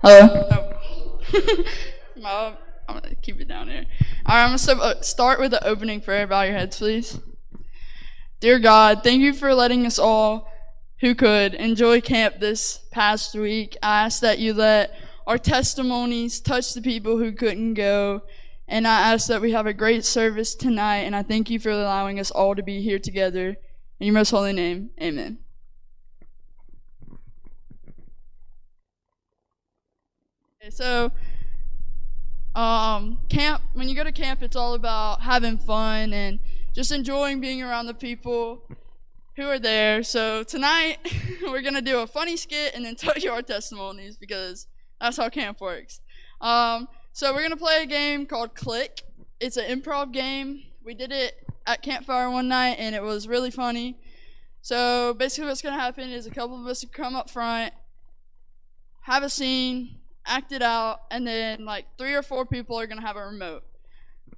Hello? Oh. I'm going to keep it down here. All right, I'm going to start with the opening prayer. Bow your heads, please. Dear God, thank you for letting us all who could enjoy camp this past week. I ask that you let our testimonies touch the people who couldn't go. And I ask that we have a great service tonight. And I thank you for allowing us all to be here together. In your most holy name, amen. Okay, so camp, when you go to camp, it's all about having fun and just enjoying being around the people who are there. So tonight we're gonna do a funny skit and then tell you our testimonies because that's how camp works. So we're gonna play a game called Click. It's an improv game. We did it at campfire one night and it was really funny. So basically what's gonna happen is a couple of us will come up front, have a scene, act it out, and then like 3 or 4 people are gonna have a remote.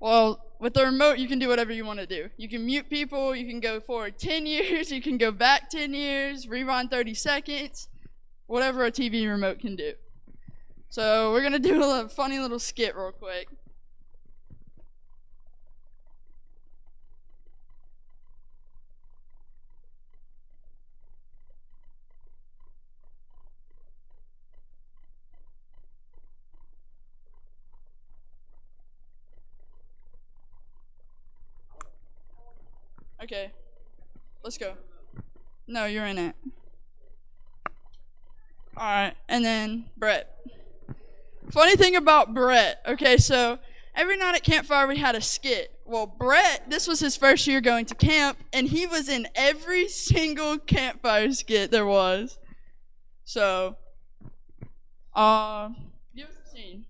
Well, with the remote you can do whatever you want to do. You can mute people, you can go forward 10 years, you can go back 10 years, rewind 30 seconds, whatever a TV remote can do. So we're gonna do a funny little skit real quick. Okay, let's go. No, you're in it. Alright, and then Brett. Funny thing about Brett, okay, so every night at campfire we had a skit. Well, Brett, this was his first year going to camp, and he was in every single campfire skit there was. So, give us a scene.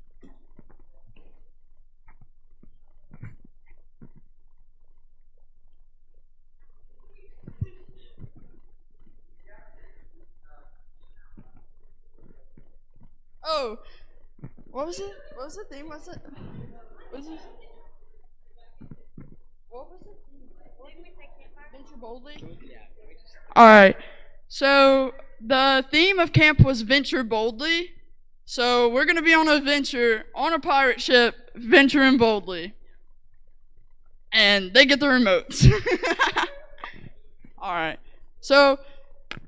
Oh, what was it? What was the theme? What was it? What was it? What was it? Venture boldly? Alright, so the theme of camp was Venture Boldly. So we're going to be on an adventure on a pirate ship, venturing boldly. And they get the remotes. Alright, so,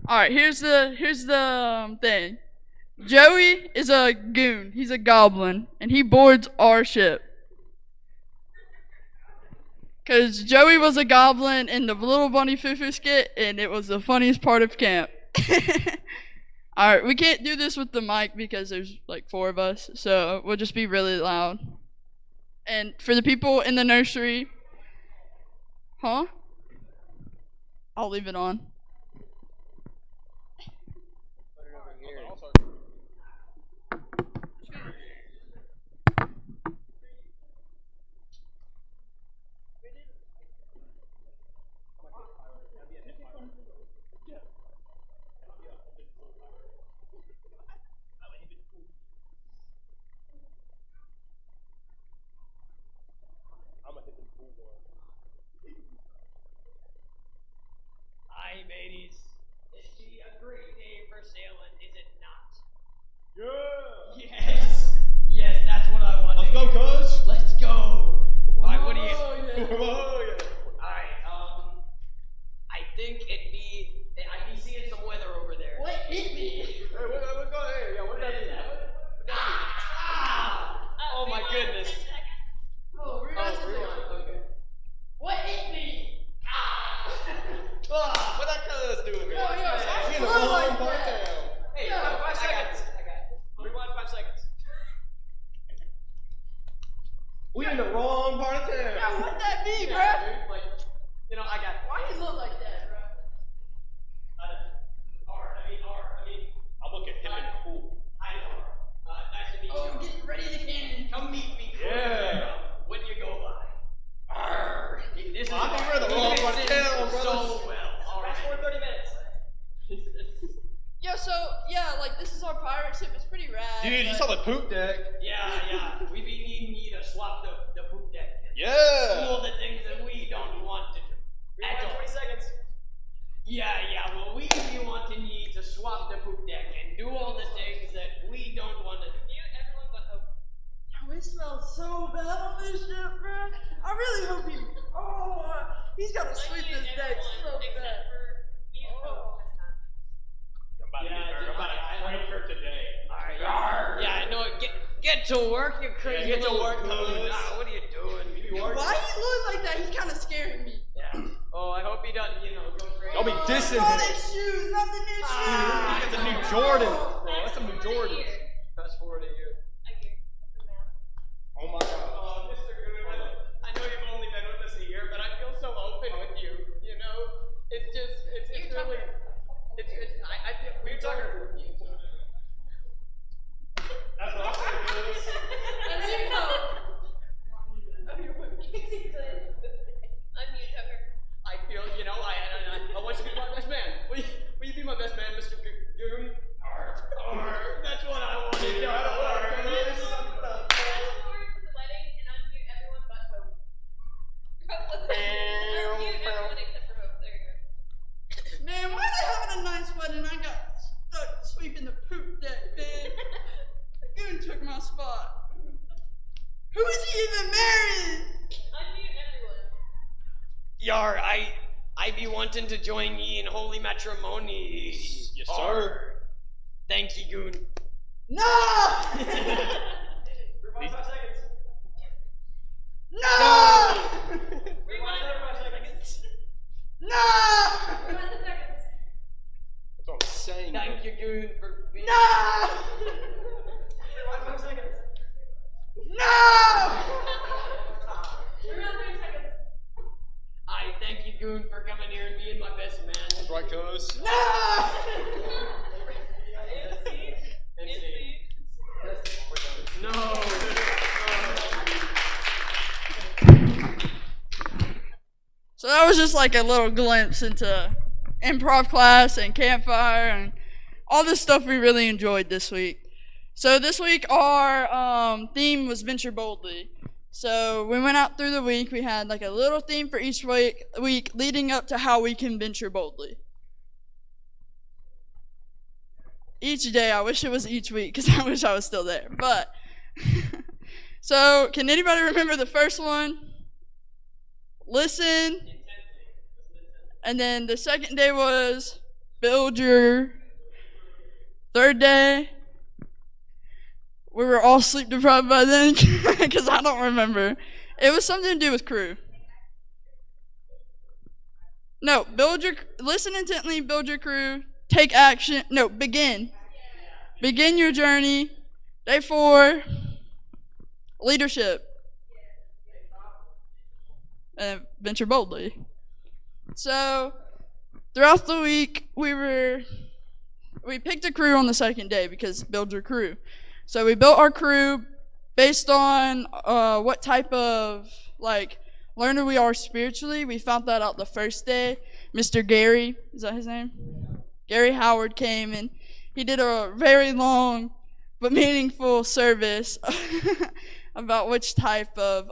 alright, here's the thing. Joey is a goon. He's a goblin, and he boards our ship. Because Joey was a goblin in the Little Bunny Foo-Foo skit, and it was the funniest part of camp. Alright, we can't do this with the mic because there's like 4 of us, so we'll just be really loud. And for the people in the nursery, huh? I'll leave it on. Hi, mateys. It's a great day for sailing, is it not? Yeah! Yes! Yes, that's what I want Let's to go, hear. cuz! Let's go! Alright, what do you... Whoa, yeah. Alright, I think I'd be seeing some weather over there. What hit me? Hey, what's going on? Hey, yeah, what did that do? Oh my goodness. Oh, we're Okay. What hit me? What that cuz doing, man? yo, We in the slow wrong like part of that. town. Hey, Yeah, 5 seconds. I got it. Rewind 5 seconds. We in the wrong part of town. Yeah, what'd that be, bro? Dude, like, I got it. Why you look like that, bro? I'm looking hip and cool. Hi, Laura. Nice to meet Oh, you. get ready to cannon. Come meet me. Yeah. When you go by. Arr. This is I think we're in the wrong part of town, so brothers. well. All right. Fast forward 30 minutes. Yo, so, yeah, like, this is our pirate ship. It's pretty rad. Dude, you but- saw the poop deck? Yeah. We be needing you to swap the poop deck. Do Yeah! all the things that we don't want to do. At all. 20 seconds. Yeah. Well, we be wanting you to swap the poop deck and do all the things that we don't want to do. smells so bad on this shit, bro. I really hope he. Oh, he's gotta sweep this deck so bad. I raped her today. Alright. Yeah, I know it. Get to work, you crazy get to little work, goon. cuz. What are you doing? Why he look like that? He's kind of scaring me. Yeah. Oh, I hope he doesn't, go crazy. Don't be dissing Not him. his shoes, not the new shoes. That's a new Jordan, bro. That's a new Jordan. Fast forward a year. Oh my God. Mr. Goon, I know you've only been with us a year, but I feel so open with you. It's really, I feel, we're talking. That's what I'm saying. And there you go. Oh, you're unmute Tucker. I feel, I want you to be my best man. Will you be my best man, Mr. Goon? That's what I want to do. Fast forward to the wedding and unmute everyone but Hope. Unmute everyone except for Hope. There you go. Man, why are they having a nice wedding? I got stuck sweeping the poop deck, man. The goon took my spot. Who is he even marrying? Unmute everyone. Yar, I be wanting to join ye in holy matrimony. Yes, sir. Thank ye, Goon. No! These- No! Rewind 5 seconds. No! Rewind 10 seconds. That's what I'm saying. Thank you, Goon, for being. No! Rewind 5 seconds. No! Rewind 30 seconds. I thank you, Goon, for coming here and being my best man. That's right, cuz. No! No. So that was just like a little glimpse into improv class and campfire and all this stuff we really enjoyed this week. So this week our theme was Venture Boldly. So we went out through the week. We had like a little theme for each week leading up to how we can venture boldly. Each day, I wish it was each week because I wish I was still there. But so can anybody remember the first one? Listen. And then the second day was build your. Third day, we were all sleep deprived by then because I don't remember. It was something to do with crew. No, listen intently, build your crew, take action. No, begin. Begin your journey. Day 4, leadership. And venture boldly. So, throughout the week, we picked a crew on the second day because build your crew. So we built our crew based on what type of learner we are spiritually. We found that out the first day. Mr. Gary, is that his name? Gary Howard came and he did a very long but meaningful service about which type of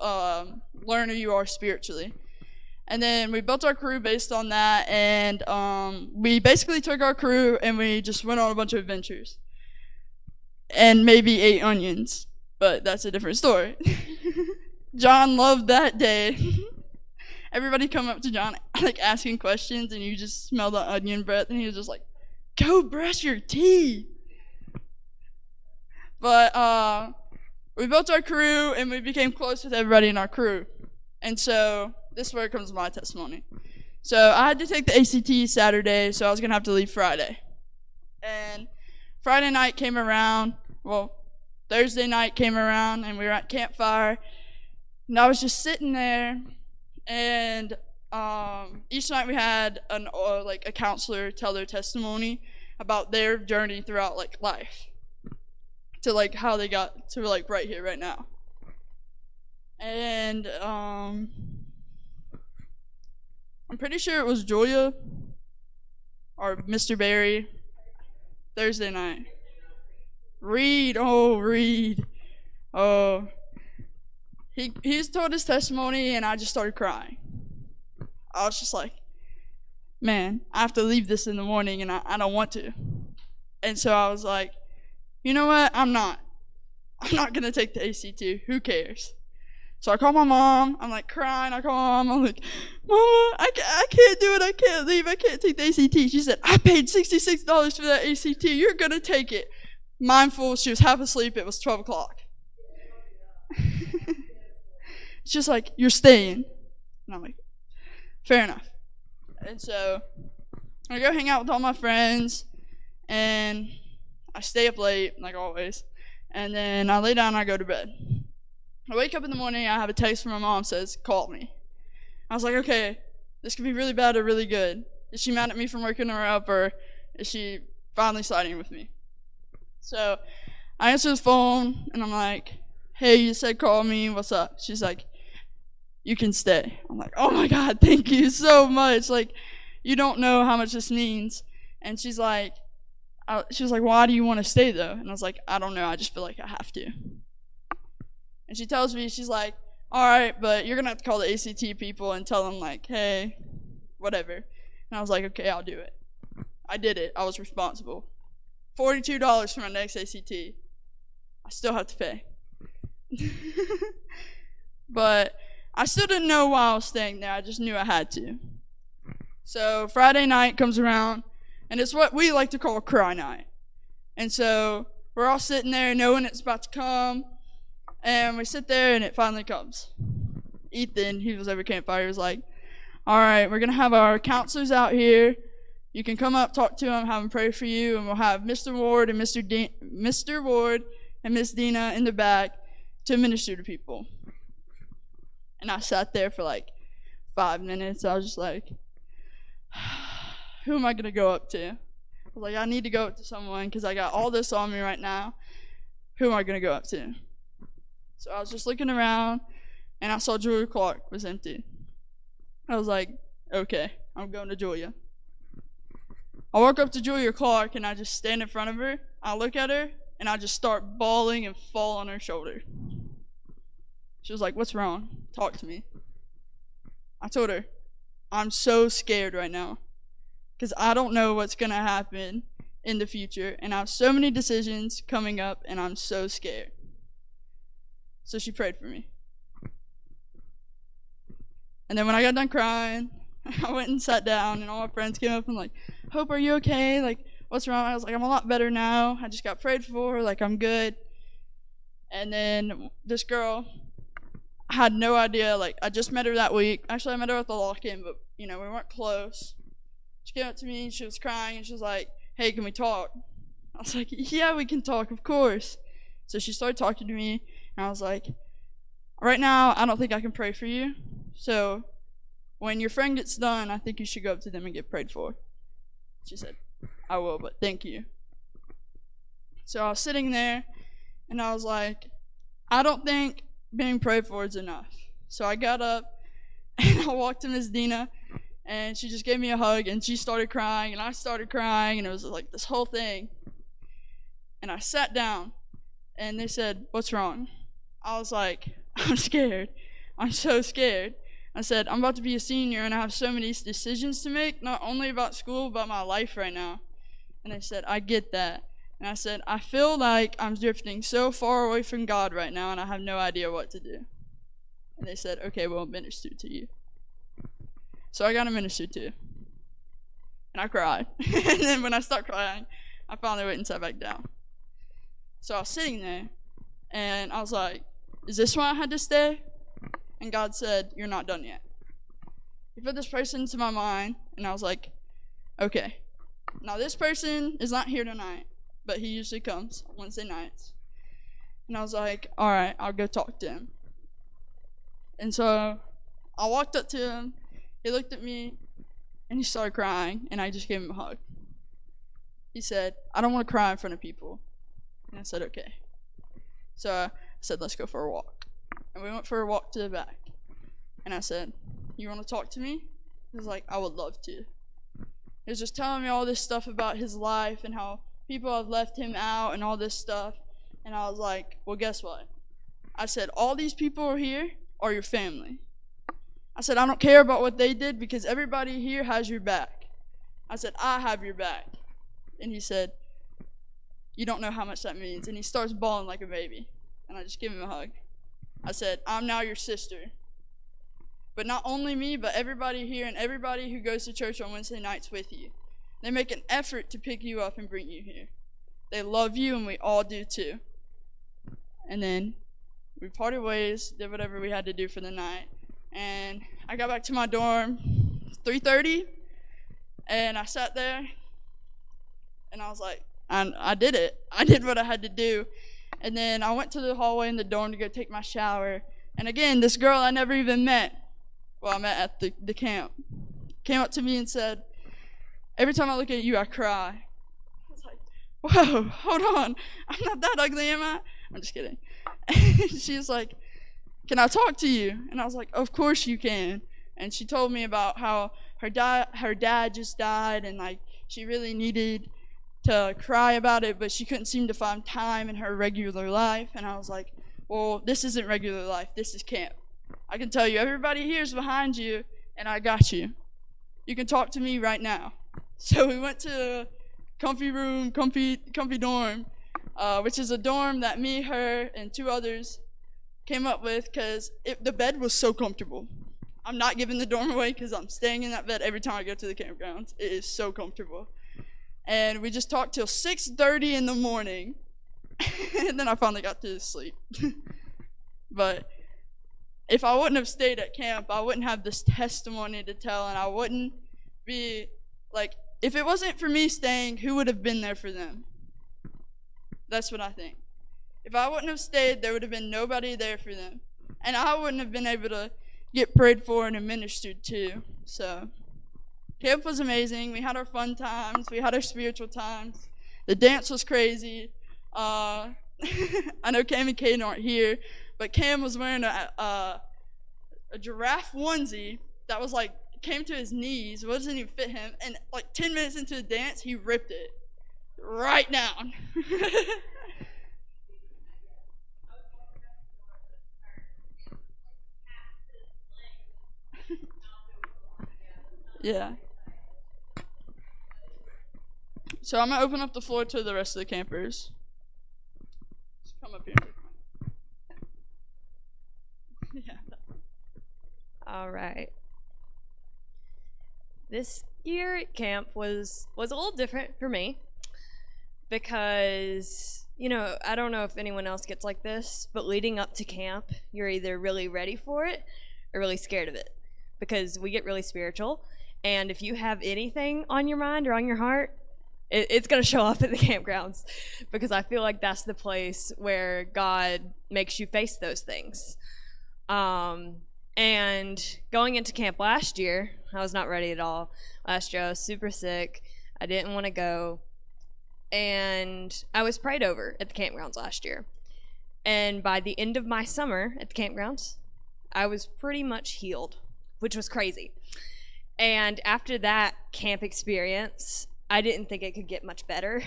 learner you are spiritually. And then we built our crew based on that, and we basically took our crew and we just went on a bunch of adventures. And maybe ate onions, but that's a different story. John loved that day. Everybody come up to John asking questions, and you just smell the onion breath, and he was just like, go brush your teeth. But we built our crew, and we became close with everybody in our crew. And so this is where it comes to my testimony. So I had to take the ACT Saturday, so I was going to have to leave Friday. And Friday night came around, Thursday night came around, and we were at campfire. And I was just sitting there, and each night we had a counselor tell their testimony about their journey throughout life to how they got to right here, right now. And I'm pretty sure it was Julia or Mr. Barry Thursday night. Reed. He's told his testimony, and I just started crying. I was just like, man, I have to leave this in the morning, and I don't want to. And so I was like, you know what? I'm not I'm not going to take the ACT. Who cares? So I call my mom. I'm like crying. I call my mom. I'm like, Mama, I can't do it. I can't leave. I can't take the ACT. She said, I paid $66 for that ACT. You're going to take it. Mindful, she was half asleep. It was 12 o'clock. She's like, you're staying. And I'm like, fair enough. And so I go hang out with all my friends, and I stay up late, like always. And then I lay down and I go to bed. I wake up in the morning, I have a text from my mom, says, call me. I was like, okay, this could be really bad or really good. Is she mad at me for waking her up, or is she finally siding with me? So I answer the phone, and I'm like, hey, you said call me, what's up? She's like, you can stay. I'm like, oh my God, thank you so much. Like, you don't know how much this means. And she's like, why do you want to stay though? And I was like, I don't know, I just feel like I have to. And she tells me, she's like, all right, but you're going to have to call the ACT people and tell them, like, hey, whatever. And I was like, okay, I'll do it. I did it. I was responsible. $42 for my next ACT. I still have to pay. But I still didn't know why I was staying there. I just knew I had to. So Friday night comes around, and it's what we like to call cry night. And so we're all sitting there knowing it's about to come. And we sit there, and it finally comes. Ethan, he was over campfire, he was like, all right, we're going to have our counselors out here. You can come up, talk to them, have them pray for you, and we'll have Mr. Ward and Mr. Ward and Miss Dina in the back to minister to people. And I sat there for like 5 minutes. I was just like, who am I going to go up to? I was like, I need to go up to someone because I got all this on me right now. Who am I going to go up to? So I was just looking around, and I saw Julia Clark was empty. I was like, okay, I'm going to Julia. I walk up to Julia Clark, and I just stand in front of her. I look at her, and I just start bawling and fall on her shoulder. She was like, what's wrong? Talk to me. I told her, I'm so scared right now because I don't know what's going to happen in the future, and I have so many decisions coming up, and I'm so scared. So she prayed for me. And then when I got done crying, I went and sat down, and all my friends came up and like, Hope, are you okay? Like, what's wrong? I was like, I'm a lot better now. I just got prayed for. Like, I'm good. And then this girl, I had no idea. Like, I just met her that week. Actually, I met her at the lock-in, but, we weren't close. She came up to me, and she was crying, and she was like, hey, can we talk? I was like, yeah, we can talk, of course. So she started talking to me, and I was like, right now, I don't think I can pray for you. So when your friend gets done, I think you should go up to them and get prayed for. She said, I will, but thank you. So I was sitting there, and I was like, I don't think being prayed for is enough. So I got up, and I walked to Miss Dina, and she just gave me a hug, and she started crying, and I started crying, and it was like this whole thing. And I sat down, and they said, what's wrong? I was like, I'm scared. I'm so scared. I said, I'm about to be a senior, and I have so many decisions to make, not only about school, but my life right now. And they said, I get that. And I said, I feel like I'm drifting so far away from God right now, and I have no idea what to do. And they said, okay, well, minister to you. So I got to minister to. And I cried. And then when I stopped crying, I finally went and sat back down. So I was sitting there, and I was like, is this why I had to stay? And God said, you're not done yet. He put this person into my mind, and I was like, okay. Now this person is not here tonight, but he usually comes on Wednesday nights. And I was like, all right, I'll go talk to him. And so I walked up to him. He looked at me, and he started crying, and I just gave him a hug. He said, I don't want to cry in front of people. And I said, okay. So I said, let's go for a walk. And we went for a walk to the back. And I said, you want to talk to me? He was like, I would love to. He was just telling me all this stuff about his life and how people have left him out and all this stuff. And I was like, well, guess what? I said, all these people are here are your family. I said, I don't care about what they did because everybody here has your back. I said, I have your back. And he said, you don't know how much that means. And he starts bawling like a baby. and I just gave him a hug. I said, I'm now your sister. But not only me, but everybody here and everybody who goes to church on Wednesday nights with you. They make an effort to pick you up and bring you here. They love you, and we all do too. And then we parted ways, did whatever we had to do for the night. And I got back to my dorm 3:30, and I sat there, and I was like, I did it. I did what I had to do. And then I went to the hallway in the dorm to go take my shower. And again, this girl I never even met, well, I met at the camp, came up to me and said, every time I look at you, I cry. I was like, whoa, hold on. I'm not that ugly, am I? I'm just kidding. She was like, can I talk to you? And I was like, of course you can. And she told me about how her dad just died, and like she really needed to cry about it, but she couldn't seem to find time in her regular life. And I was like, well, this isn't regular life. This is camp. I can tell you, everybody here is behind you, and I got you. You can talk to me right now. So we went to comfy room, comfy dorm, which is a dorm that me, her, and 2 others came up with because the bed was so comfortable. I'm not giving the dorm away because I'm staying in that bed every time I go to the campgrounds. It is so comfortable. And we just talked till 6:30 in the morning, and then I finally got to sleep. But if I wouldn't have stayed at camp, I wouldn't have this testimony to tell, and I wouldn't be, like, if it wasn't for me staying, who would have been there for them? That's what I think. If I wouldn't have stayed, there would have been nobody there for them, and I wouldn't have been able to get prayed for and administered to. So camp was amazing. We had our fun times. We had our spiritual times. The dance was crazy. I know Cam and Caden aren't here, but Cam was wearing a giraffe onesie that was like, came to his knees. It wasn't even fit him. And like 10 minutes into the dance, he ripped it right down. Yeah. So I'm going to open up the floor to the rest of the campers. Just come up here. Yeah. All right. This year at camp was a little different for me because, I don't know if anyone else gets like this, but leading up to camp, you're either really ready for it or really scared of it because we get really spiritual. And if you have anything on your mind or on your heart, it's going to show up at the campgrounds because I feel like that's the place where God makes you face those things. And going into camp last year, I was not ready at all. Last year I was super sick. I didn't want to go. And I was prayed over at the campgrounds last year. And by the end of my summer at the campgrounds, I was pretty much healed, which was crazy. And after that camp experience, I didn't think it could get much better.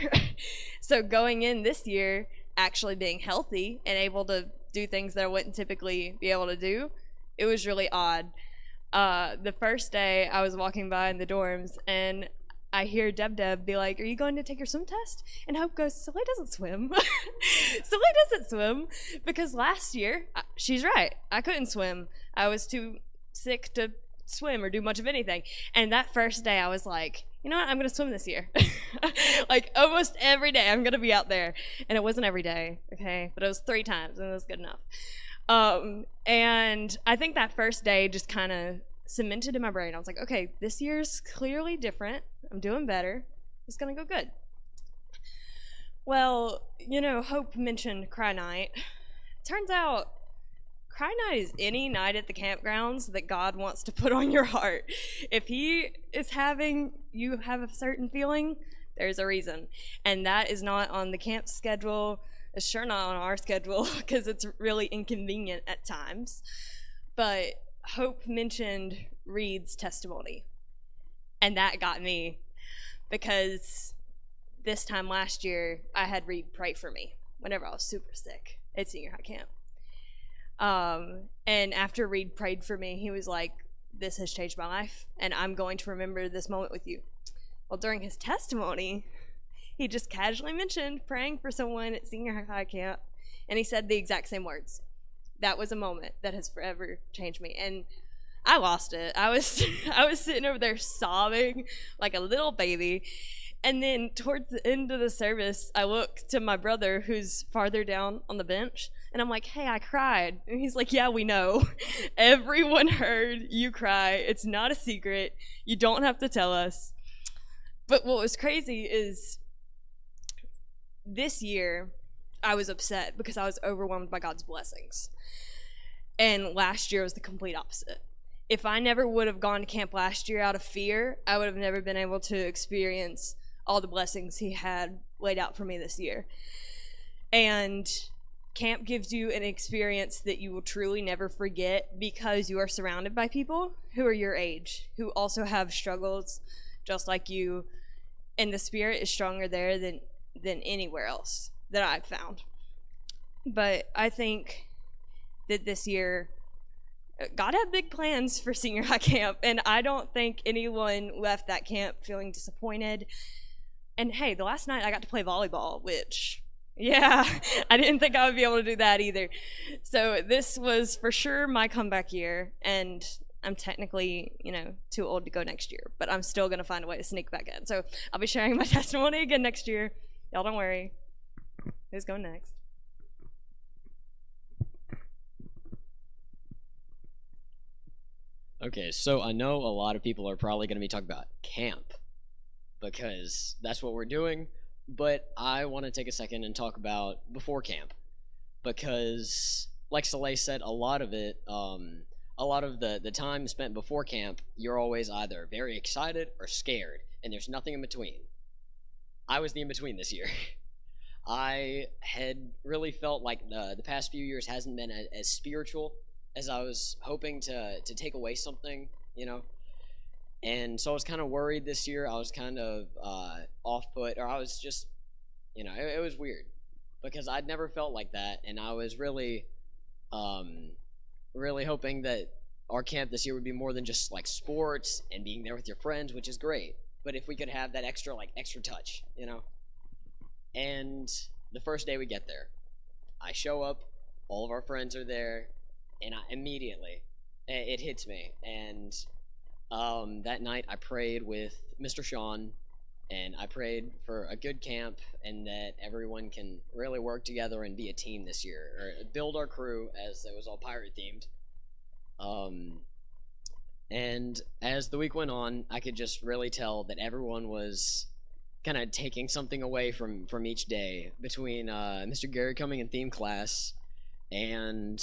So going in this year, actually being healthy and able to do things that I wouldn't typically be able to do, it was really odd. The first day I was walking by in the dorms and I hear Deb be like, are you going to take your swim test? And Hope goes, Soleil doesn't swim. Soleil doesn't swim because last year, she's right, I couldn't swim. I was too sick to swim or do much of anything. And that first day I was like, you know what, I'm gonna swim this year. Like almost every day I'm gonna be out there. And it wasn't every day, okay, but it was 3 times and it was good enough. And I think that first day just kind of cemented in my brain. I was like, okay, this year's clearly different. I'm doing better. It's gonna go good. Well, Hope mentioned Cry Night. Turns out Cry Night is any night at the campgrounds that God wants to put on your heart. If He is having you have a certain feeling, there's a reason. And that is not on the camp schedule. It's sure not on our schedule because it's really inconvenient at times. But Hope mentioned Reed's testimony. And that got me because this time last year, I had Reed pray for me whenever I was super sick at senior high camp. And after Reed prayed for me, he was like, this has changed my life, and I'm going to remember this moment with you. Well, during his testimony, he just casually mentioned praying for someone at senior high camp, And he said the exact same words. That was a moment that has forever changed me. And I lost it. I was I was sitting over there sobbing like a little baby. And then towards the end of the service, I look to my brother who's farther down on the bench, and I'm like, "Hey, I cried." And he's like, "Yeah, we know. Everyone heard you cry. It's not a secret. You don't have to tell us." But what was crazy is this year I was upset because I was overwhelmed by God's blessings. And last year was the complete opposite. If I never would have gone to camp last year out of fear, I would have never been able to experience all the blessings he had laid out for me this year. And camp gives you an experience that you will truly never forget because you are surrounded by people who are your age, who also have struggles just like you, and the spirit is stronger there than anywhere else that I've found. But I think that this year God had big plans for senior high camp, and I don't think anyone left that camp feeling disappointed. And hey, the last night I got to play volleyball, which, yeah, I didn't think I would be able to do that either. So this was for sure my comeback year, and I'm technically, too old to go next year, but I'm still going to find a way to sneak back in. So I'll be sharing my testimony again next year. Y'all don't worry. Who's going next? Okay, so I know a lot of people are probably going to be talking about camp because that's what we're doing, but I want to take a second and talk about before camp because, like Soleil said, a lot of the time spent before camp, you're always either very excited or scared, and there's nothing in between. I was the in-between this year. I had really felt like the past few years hasn't been as spiritual as I was hoping to take away something, And so I was kind of worried this year. I was kind of off-put, or I was just, it was weird because I'd never felt like that, and I was really hoping that our camp this year would be more than just like sports and being there with your friends, which is great. But if we could have that extra touch, And the first day we get there, I show up, all of our friends are there, and immediately it hits me. And that night I prayed with Mr. Sean, and I prayed for a good camp and that everyone can really work together and be a team this year, or build our crew, as it was all pirate themed. And as the week went on, I could just really tell that everyone was kind of taking something away from each day, between Mr. Gary coming in theme class and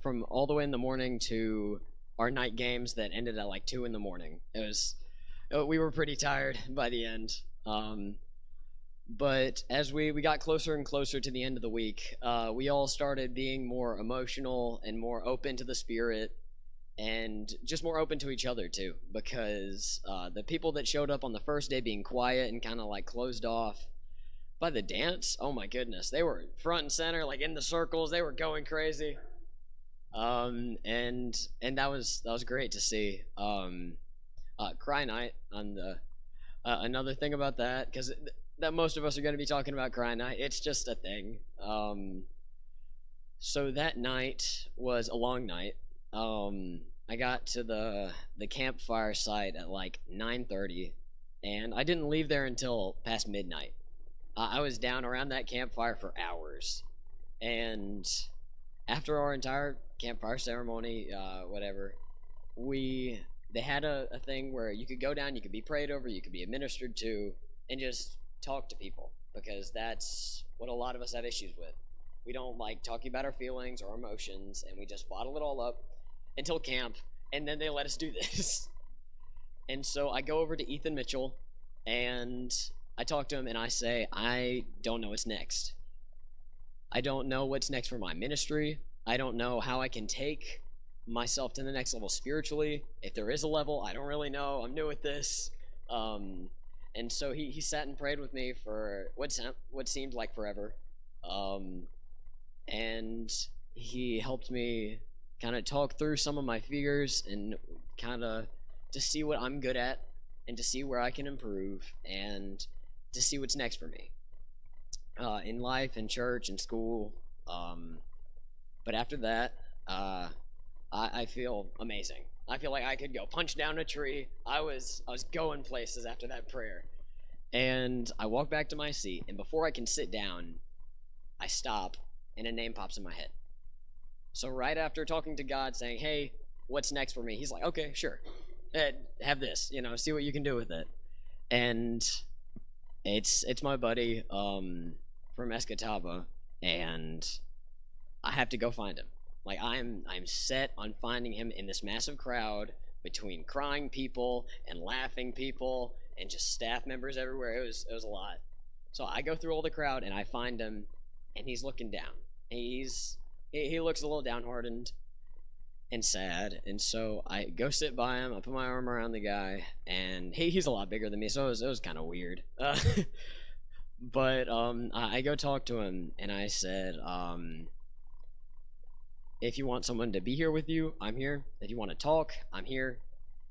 from all the way in the morning to our night games that ended at like 2 a.m. We were pretty tired by the end. But as we got closer and closer to the end of the week, we all started being more emotional and more open to the spirit, and just more open to each other too, because the people that showed up on the first day being quiet and kind of like closed off, by the dance, oh my goodness, they were front and center, like in the circles, they were going crazy. And that was great to see. Cry night on the another thing about that, because that most of us are going to be talking about cry night. It's just a thing. So that night was a long night. I got to the campfire site at like 9:30, and I didn't leave there until past midnight. I was down around that campfire for hours, and after our entire campfire ceremony, they had a thing where you could go down, you could be prayed over, you could be administered to, and just talk to people, because that's what a lot of us have issues with. We don't like talking about our feelings or emotions, and we just bottle it all up until camp, and then they let us do this. And so I go over to Ethan Mitchell, and I talk to him, and I say, I don't know what's next. I don't know what's next for my ministry. I don't know how I can take myself to the next level spiritually. If there is a level, I don't really know. I'm new at this. And so he sat and prayed with me for what seemed like forever. And he helped me kind of talk through some of my fears and kind of to see what I'm good at and to see where I can improve and to see what's next for me. in life, in church, in school. But after that, I feel amazing. I feel like I could go punch down a tree. I was going places after that prayer. And I walk back to my seat, and before I can sit down, I stop, and a name pops in my head. So right after talking to God, saying, "Hey, what's next for me?" He's like, "Okay, sure. Have this, see what you can do with it." And it's my buddy from Escataba, and I have to go find him. Like I'm set on finding him in this massive crowd between crying people and laughing people and just staff members everywhere. It was a lot. So I go through all the crowd and I find him, and he's looking down. He looks a little downhearted and sad, and so I go sit by him. I put my arm around the guy, and he's a lot bigger than me, so it was kind of weird. But I go talk to him, and I said, if you want someone to be here with you, I'm here. If you want to talk, I'm here.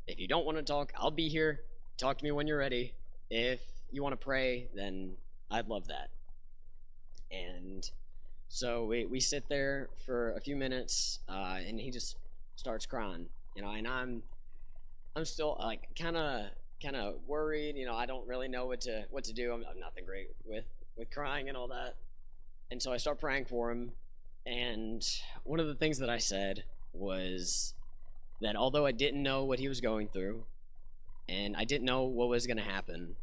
If you don't want to talk, I'll be here. Talk to me when you're ready. If you want to pray, then I'd love that. And so we sit there for a few minutes, and he just starts crying, and I'm still like kind of worried. I don't really know what to do. I'm not that great with crying and all that. And so I start praying for him. And one of the things that I said was that although I didn't know what he was going through, and I didn't know what was going to happen,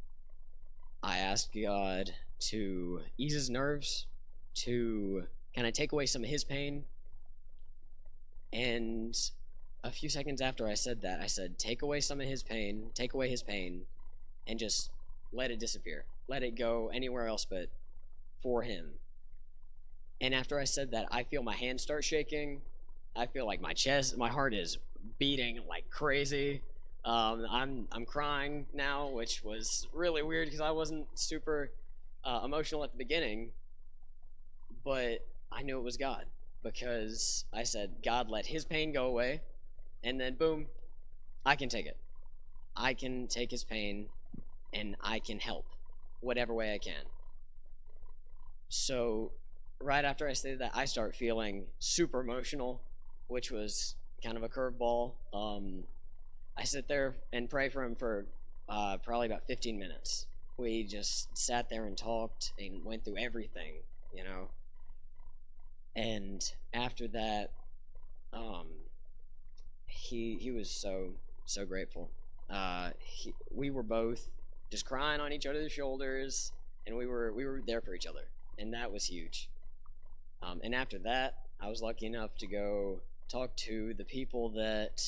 I asked God to ease his nerves, to kind of take away some of his pain. And a few seconds after I said that, I said, take away some of his pain, take away his pain, and just let it disappear. Let it go anywhere else but for him. And after I said that, I feel my hands start shaking. I feel like my heart is beating like crazy. I'm crying now, which was really weird because I wasn't super emotional at the beginning. But I knew it was God, because I said, God, let his pain go away. And then boom, I can take it. I can take his pain, and I can help whatever way I can. So right after I stated that, I start feeling super emotional, which was kind of a curveball. I sit there and pray for him for probably about 15 minutes. We just sat there and talked and went through everything, And after that, he was so grateful. We were both just crying on each other's shoulders, and we were there for each other, and that was huge. And after that, I was lucky enough to go talk to the people that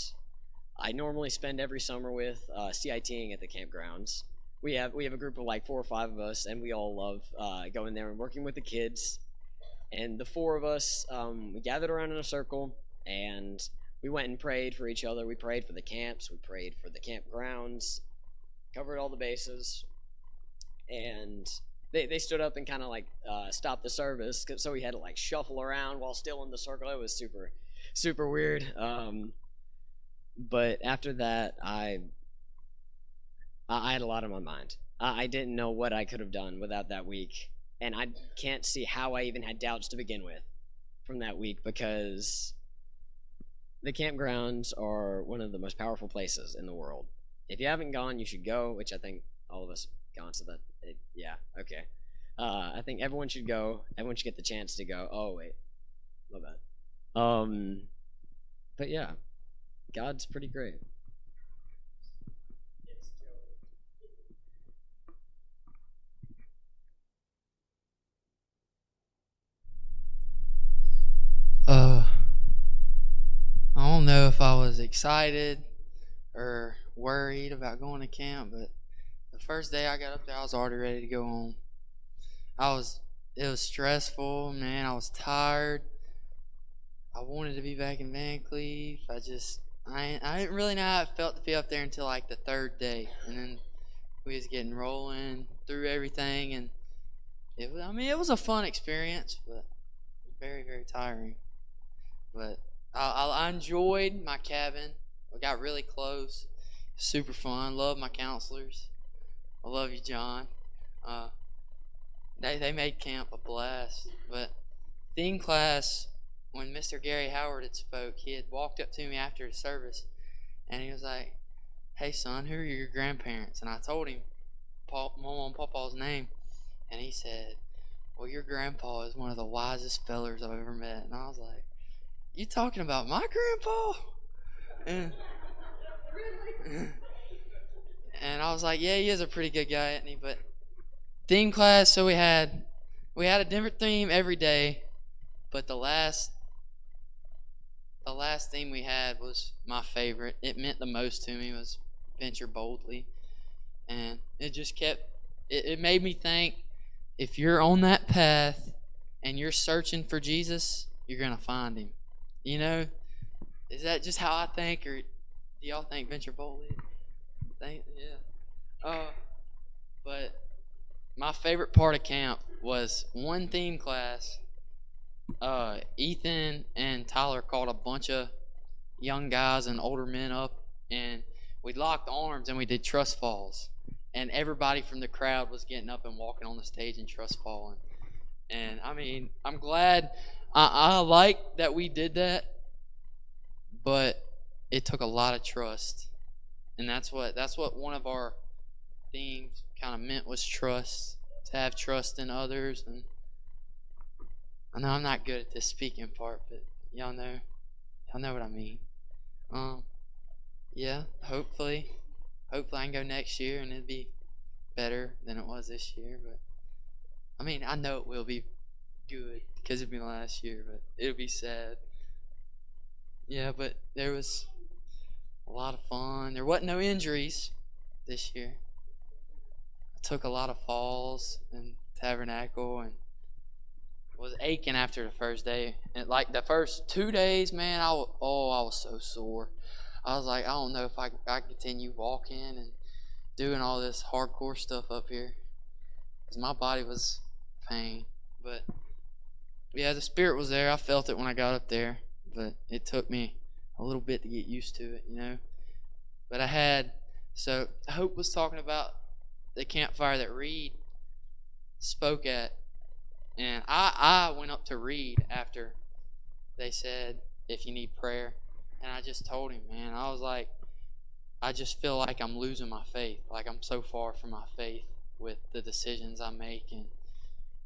I normally spend every summer with, CITing at the campgrounds. We have a group of like 4 or 5 of us, and we all love going there and working with the kids. And the 4 of us, we gathered around in a circle, and we went and prayed for each other. We prayed for the camps. We prayed for the campgrounds. Covered all the bases. And they stood up and kind of like stopped the service, so we had to like shuffle around while still in the circle. It was super, super weird. But after that, I had a lot on my mind. I didn't know what I could have done without that week, and I can't see how I even had doubts to begin with from that week, because the campgrounds are one of the most powerful places in the world. If you haven't gone, you should go, which I think all of us gone, so that, yeah, okay. I think everyone should go. Everyone should get the chance to go. Oh, wait. My bad. But yeah, God's pretty great. I don't know if I was excited or worried about going to camp, but the first day I got up there, I was already ready to go home. It was stressful, man. I was tired. I wanted to be back in Van Cleef. I didn't really know how it felt to be up there until like the 3rd day, and then we was getting rolling through everything, and it was a fun experience, but it was very, very tiring. But I enjoyed my cabin. I got really close. Super fun. Love my counselors. I love you, John. they made camp a blast. But theme class, when Mr. Gary Howard had spoke, he had walked up to me after the service, and he was like, "Hey son, who are your grandparents?" And I told him Mama and Papa's name, and he said, "Well, your grandpa is one of the wisest fellers I've ever met." And I was like, "You talking about my grandpa?" And, and I was like, "Yeah, he is a pretty good guy, isn't he?" But theme class, so we had a different theme every day, but the last theme we had was my favorite. It meant the most to me, was Venture Boldly. And it just kept, it made me think, if you're on that path and you're searching for Jesus, you're going to find him. You know, is that just how I think, or do y'all think Venture Boldly? Yeah. But my favorite part of camp was one theme class. Ethan and Tyler called a bunch of young guys and older men up, and we locked arms and we did trust falls. And everybody from the crowd was getting up and walking on the stage and trust falling. And I mean, I'm glad. I like that we did that, but it took a lot of trust, and that's what one of our themes kind of meant, was trust, to have trust in others. And I know I'm not good at this speaking part, but y'all know what I mean. Yeah, hopefully I can go next year and it'll be better than it was this year. But I mean, I know it will be good because it'll be last year, but it'll be sad. Yeah, but there was a lot of fun. There wasn't no injuries this year. I took a lot of falls in Tabernacle and was aching after the first day. And like the first 2 days, man, I was so sore. I was like, I don't know if I continue walking and doing all this hardcore stuff up here, because my body was pain. But yeah, the Spirit was there. I felt it when I got up there, but it took me a little bit to get used to it, you know. But so Hope was talking about the campfire that Reed spoke at, and I went up to Reed after they said, if you need prayer. And I just told him, man, I was like, I just feel like I'm losing my faith. Like I'm so far from my faith with the decisions I make and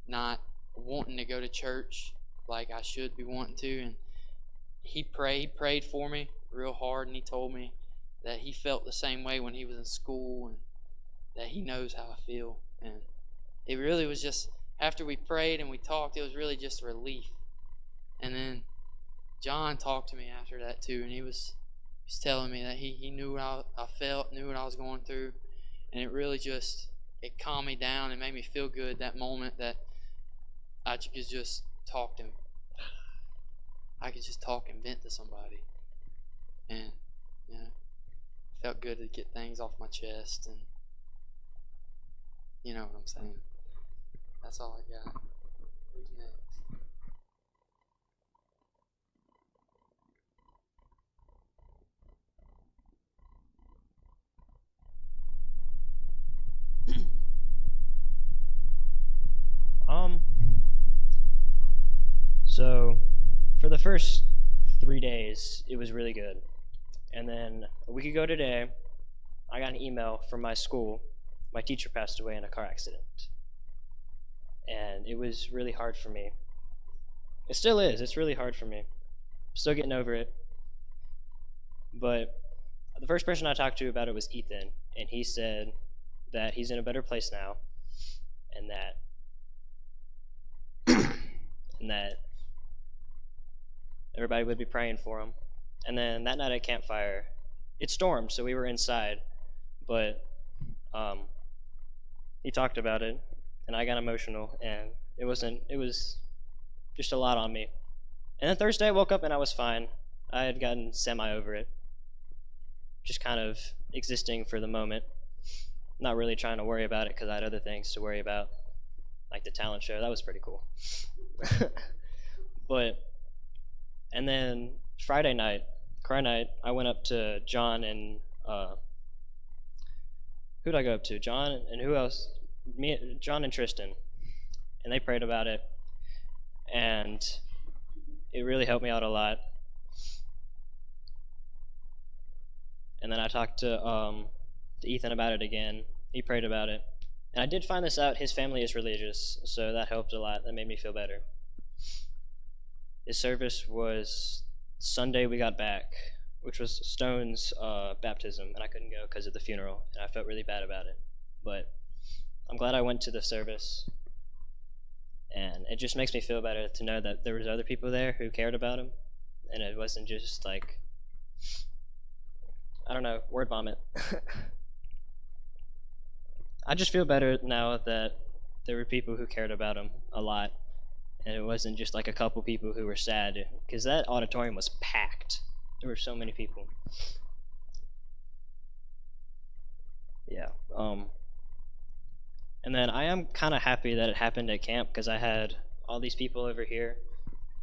not wanting to go to church like I should be wanting to. And he prayed for me real hard, and he told me that he felt the same way when he was in school, and that he knows how I feel. And it really was just, after we prayed and we talked, it was really just a relief. And then John talked to me after that too, and he was telling me that he knew what I felt, knew what I was going through, and it really just, it calmed me down and made me feel good that moment, that I could just talk to him. I could just talk and vent to somebody, and you know, it felt good to get things off my chest, and you know what I'm saying. That's all I got. Who's next? So for the first 3 days, it was really good. And then a week ago today, I got an email from my school. My teacher passed away in a car accident. And it was really hard for me. It still is. It's really hard for me. I'm still getting over it. But the first person I talked to about it was Ethan. And he said that he's in a better place now. And that everybody would be praying for him. And then that night at campfire, it stormed, so we were inside. But he talked about it, and I got emotional, and it was just a lot on me. And then Thursday I woke up and I was fine. I had gotten semi over it. Just kind of existing for the moment. Not really trying to worry about it because I had other things to worry about. Like the talent show, that was pretty cool. And then Friday night, cry night, I went up to John and who did I go up to? John and who else? John and Tristan. and they prayed about it, and it really helped me out a lot. And then I talked to Ethan about it again. He prayed about it. And I did find this out. His family is religious, so that helped a lot. That made me feel better. His service was Sunday we got back, which was Stone's baptism, and I couldn't go because of the funeral, and I felt really bad about it. But I'm glad I went to the service, and it just makes me feel better to know that there was other people there who cared about him, and it wasn't just like, I don't know, word vomit. I just feel better now that there were people who cared about him a lot, and it wasn't just like a couple people who were sad, because that auditorium was packed. There were so many people. Yeah. And then I am kind of happy that it happened at camp, because I had all these people over here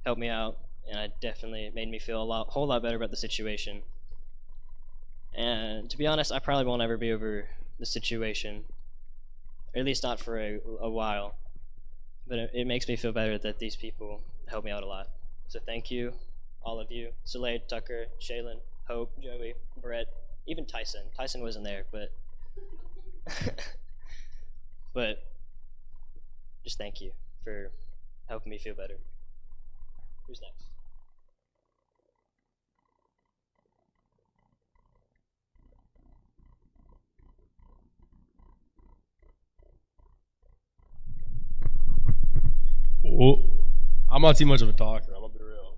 help me out, and it definitely made me feel a whole lot better about the situation. And to be honest, I probably won't ever be over the situation, or at least not for a while. But it makes me feel better that these people help me out a lot. So thank you, all of you. Soleil, Tucker, Shaylin, Hope, Joey, Brett, even Tyson. Tyson wasn't there, but but just thank you for helping me feel better. Who's next? Well, I'm not too much of a talker. I'm gonna be real.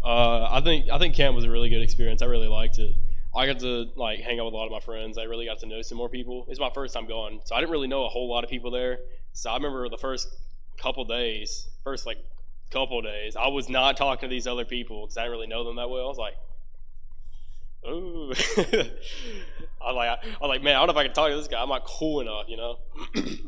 I think camp was a really good experience. I really liked it. I got to like hang out with a lot of my friends. I really got to know some more people. It's my first time going, so I didn't really know a whole lot of people there. So I remember the first couple days, I was not talking to these other people because I didn't really know them that well. I was like, ooh. I was like, man, I don't know if I can talk to this guy. I'm not cool enough, you know.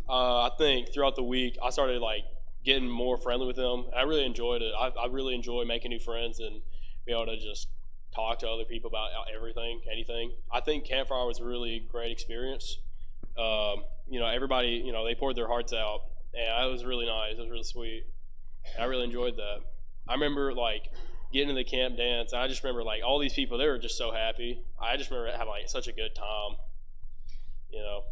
I think throughout the week I started like getting more friendly with them. I really enjoyed it. I really enjoy making new friends and be able to just talk to other people about everything, anything. I think Campfire was a really great experience. You know, everybody, you know, they poured their hearts out, and it was really nice. It was really sweet. And I really enjoyed that. I remember like getting to the camp dance, and I just remember like all these people, they were just so happy. I just remember having like such a good time, you know.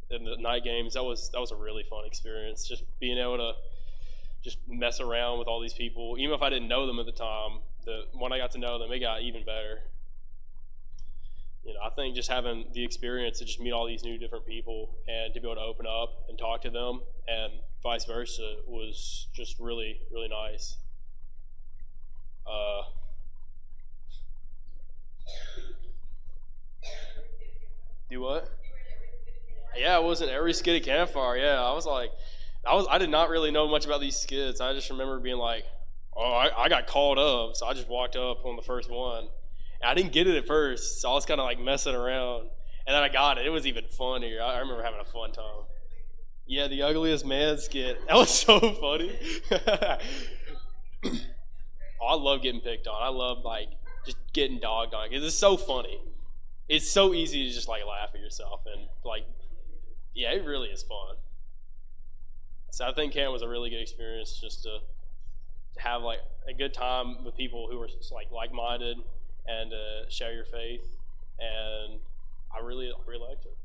In the night games, that was a really fun experience. Just being able to just mess around with all these people, even if I didn't know them at the time. When I got to know them, it got even better. You know, I think just having the experience to just meet all these new different people and to be able to open up and talk to them and vice versa was just really, really nice. Do what? Yeah, I was in every skit at Campfire. Yeah, I did not really know much about these skits. I just remember being like, oh, I got called up, so I just walked up on the first one. And I didn't get it at first, so I was kind of like messing around. And then I got it. It was even funnier. I remember having a fun time. Yeah, the ugliest man skit. That was so funny. Oh, I love getting picked on. I love like just getting dogged on because it's so funny. It's so easy to just like laugh at yourself and like, yeah, it really is fun. So I think camp was a really good experience just to have like a good time with people who were just like-minded and share your faith, and I really liked it.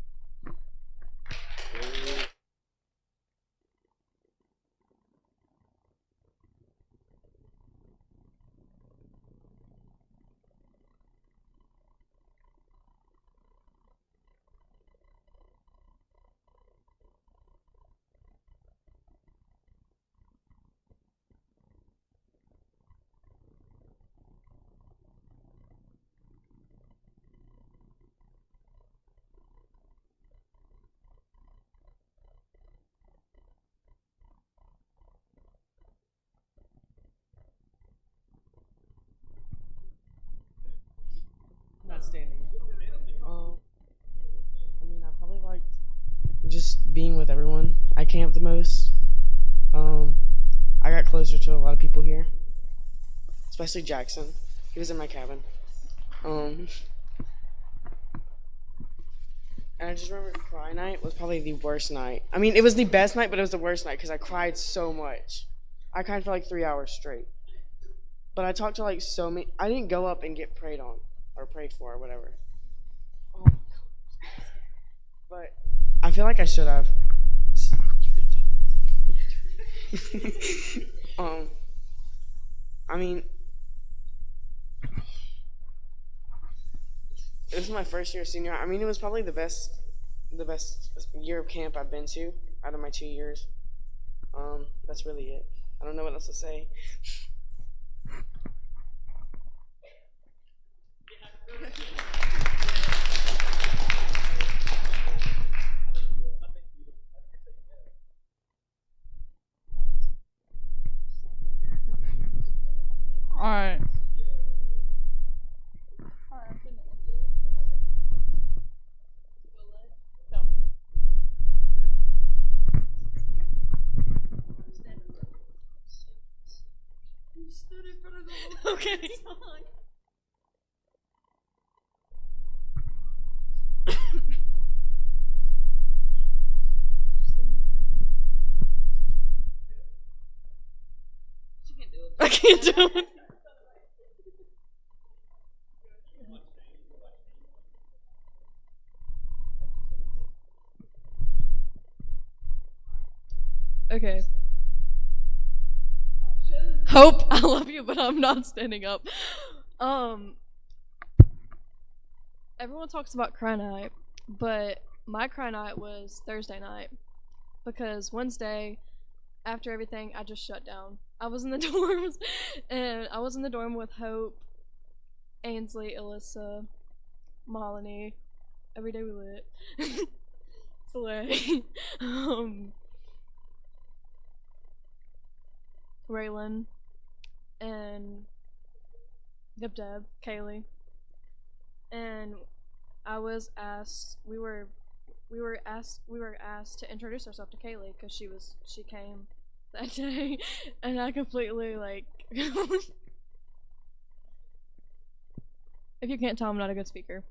Not standing. I mean, I probably liked just being with everyone. I camped the most. I got closer to a lot of people here, especially Jackson. He was in my cabin. And I just remember cry night was probably the worst night. I mean, it was the best night, but it was the worst night because I cried so much. I cried for like 3 hours straight. But I talked to like so many. I didn't go up and get prayed on or prayed for or whatever. Oh. But I feel like I should have. I mean, it was my first year senior. I mean, it was probably the best year of camp I've been to out of my 2 years. That's really it. I don't know what else to say. All right. Okay. I can't do it. Okay. Hope, I love you, but I'm not standing up. Everyone talks about cry night, but my cry night was Thursday night because Wednesday, after everything, I just shut down. I was in the dorms, and I was in the dorm with Hope, Ainsley, Alyssa, Melanie. Every day we lit. Soleil. Raylan, and Deb, Kaylee, and I was asked. We were asked to introduce ourselves to Kaylee because she came that day, and I completely like. If you can't tell, I'm not a good speaker.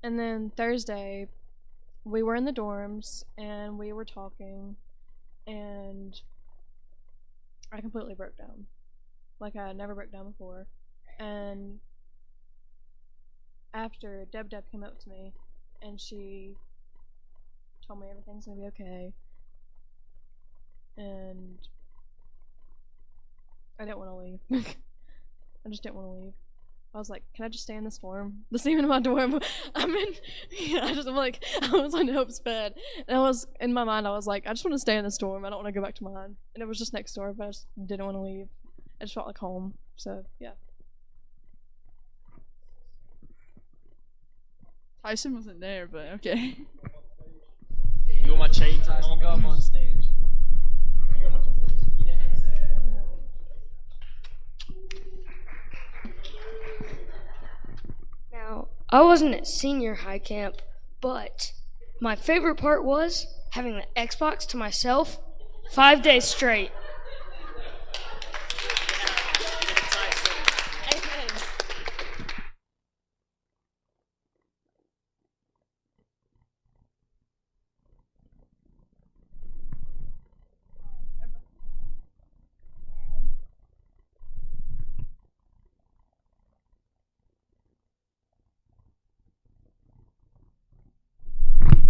And then Thursday, we were in the dorms and we were talking, and I completely broke down. Like I had never broke down before. And after Deb came up to me and she told me everything's gonna be okay. And I didn't want to leave. I just didn't want to leave. I was like, can I just stay in this dorm? This ain't even my dorm. I'm in. Yeah, I was on Hope's bed. And I was, in my mind, I was like, I just want to stay in this dorm. I don't want to go back to mine. And it was just next door, but I just didn't want to leave. I just felt like home. So, yeah. Tyson wasn't there, but okay. You want my chain, Tyson? Go up on stage. Now, I wasn't at senior high camp, but my favorite part was having the Xbox to myself 5 days straight.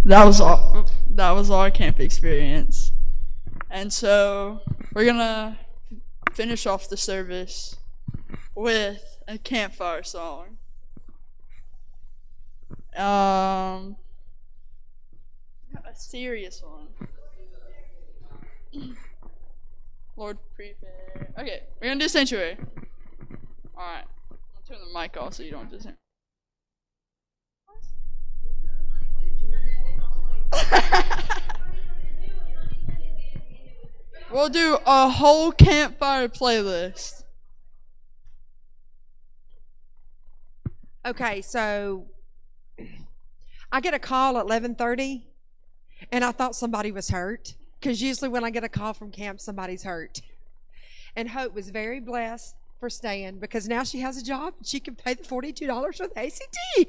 That was our camp experience. And so we're gonna finish off the service with a campfire song. A serious one. Lord prepare. Okay, we're gonna do Sanctuary. Alright. I'll turn the mic off so you don't just hear. We'll do a whole campfire playlist. Okay, so I get a call at 11:30, and I thought somebody was hurt. because usually when I get a call from camp, somebody's hurt. And Hope was very blessed for staying because now she has a job and she can pay the $42 for the ACT.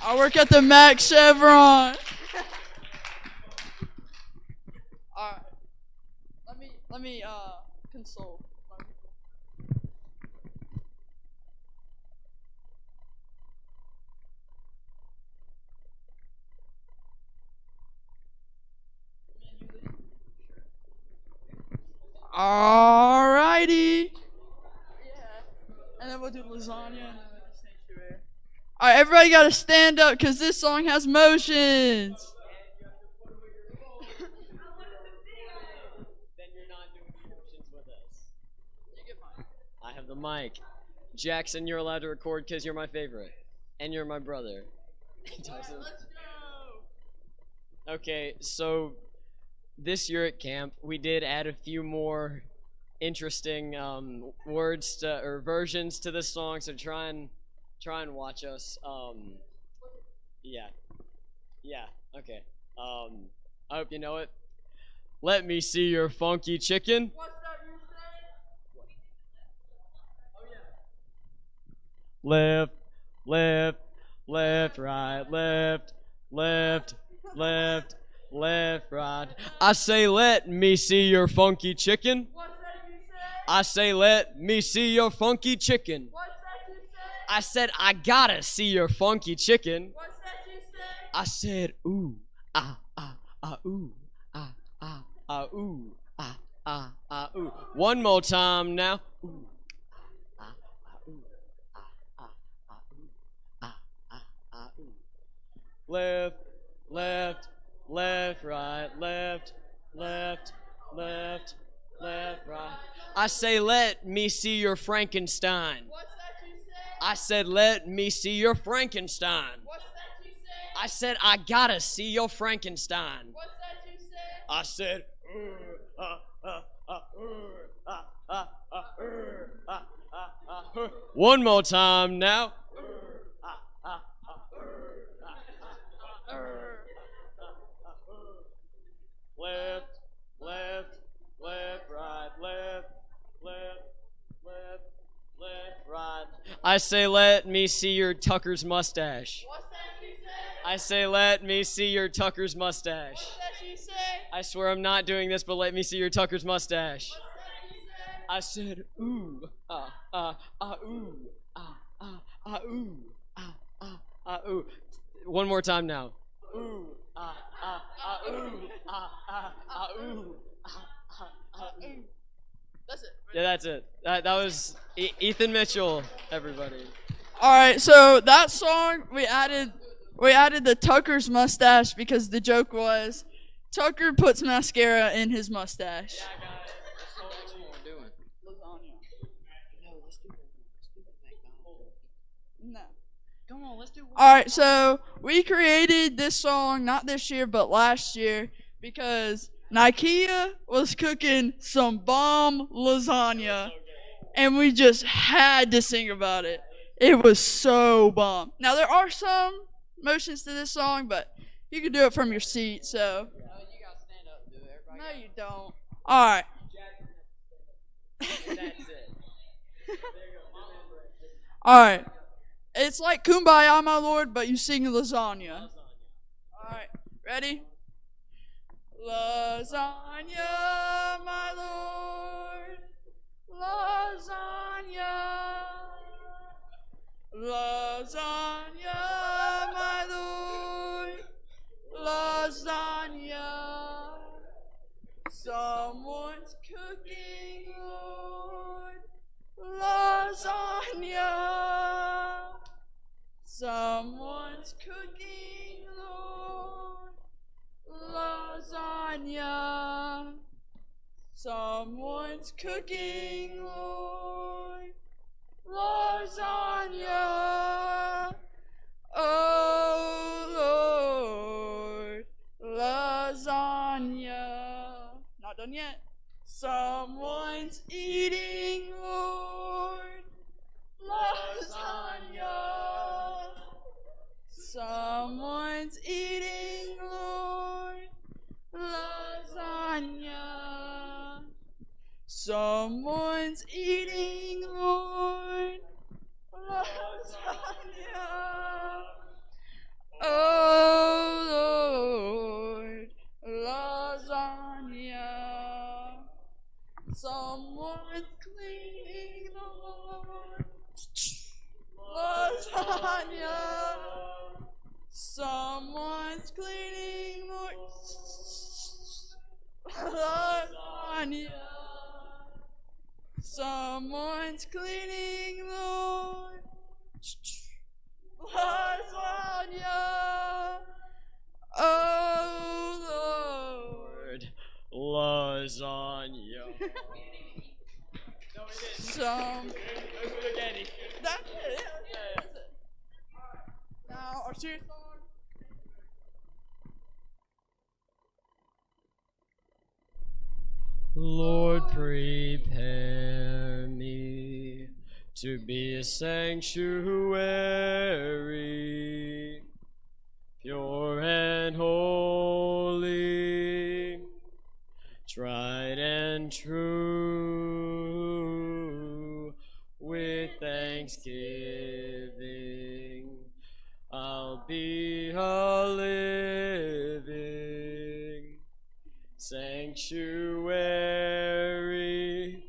I work at the Max Chevron. All right. Let me console. Alrighty. Yeah. And then we'll do lasagna and then we'll do sanctuary. Alright, everybody gotta stand up because this song has motions. Then you're not doing emotions with us. You get mine. I have the mic. Jackson, you're allowed to record because you're my favorite. And you're my brother. Let's go. Okay, so this year at camp, we did add a few more interesting words to, or versions to this song. So try and watch us. Yeah, okay. I hope you know it. Let me see your funky chicken. What's that you say? Oh Left, yeah. left, left, right, left, left, left, left, right. I say, let me see your funky chicken. What's that you say? I say, let me see your funky chicken. What's that you say? I said, I gotta see your funky chicken. What's that you say? I said, ooh, ah, ooh, ooh, ooh. One more time now. Ooh, ooh, ooh. Left, left, left, right, left, left, left, left, right. I say, let me see your Frankenstein. What's that you say? I said, let me see your Frankenstein. What's that you say? I said, I gotta see your Frankenstein. What's that you say? I said, one more time now. Left, left, left, right, left, left, left, left, right. I say, let me see your Tucker's mustache. What's that you say? I say, let me see your Tucker's mustache. What's that you say? I swear I'm not doing this, but let me see your Tucker's mustache. What's that you say? I said, ooh, ooh, ooh, ooh. One more time now. Ooh, ooh, ooh, ooh. That's it. Yeah, that's it. That was Ethan Mitchell, everybody. Alright, so that song we added the Tucker's mustache because the joke was Tucker puts mascara in his mustache. Yeah, I got it. That's what we're doing. Lasagna. No, let's do McDonald's. No. Come on, let's do one. Alright, so we created this song not this year but last year because Nikea was cooking some bomb lasagna and we just had to sing about it. It was so bomb. Now there are some motions to this song, but you can do it from your seat, so. No, you gotta stand up and do it. Everybody No, you don't. Alright. And that's it. Alright. It's like Kumbaya, my lord, but you sing lasagna. Alright. Ready? Lasagna, my lord. Lasagna. Lasagna, my lord. Lasagna. Someone's cooking, Lord. Lasagna. Someone's cooking, Lord. Lasagna. Someone's cooking, Lord. Lasagna. Oh, Lord. Lasagna. Not done yet. Someone's eating, Lord. Lasagna. Someone's eating, Lord. Someone's eating, Lord, lasagna. Oh Lord, lasagna. Someone's cleaning, Lord, lasagna. Someone's cleaning, Lord, lasagna. Someone's cleaning, Lord, lasagna. Oh Lord, lasagna. Some. Spaghetti. That's it. Yeah, that's it. Now our serious song. Lord, prepare me to be a sanctuary, pure and holy, tried and true. With thanksgiving, I'll be a living sanctuary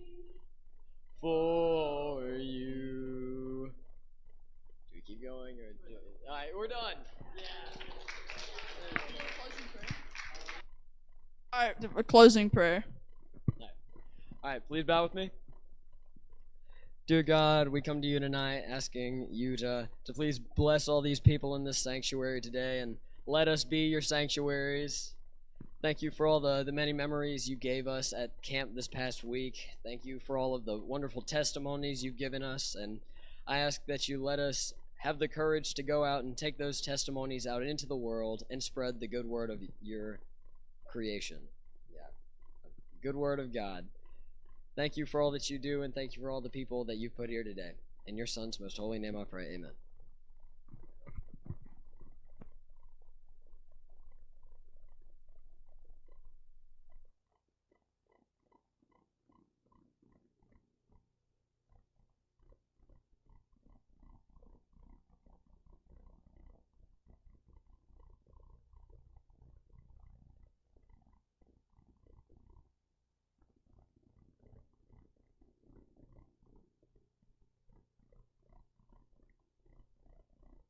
for you. Do we keep going or? All right, we're done. All right, a closing prayer. All right, please bow with me. Dear God, we come to you tonight asking you to please bless all these people in this sanctuary today and let us be your sanctuaries. Thank you for all the many memories you gave us at camp this past week. Thank you for all of the wonderful testimonies you've given us. And I ask that you let us have the courage to go out and take those testimonies out into the world and spread the good word of your creation. Yeah, good word of God. Thank you for all that you do, and thank you for all the people that you put here today. In your Son's most holy name I pray, amen.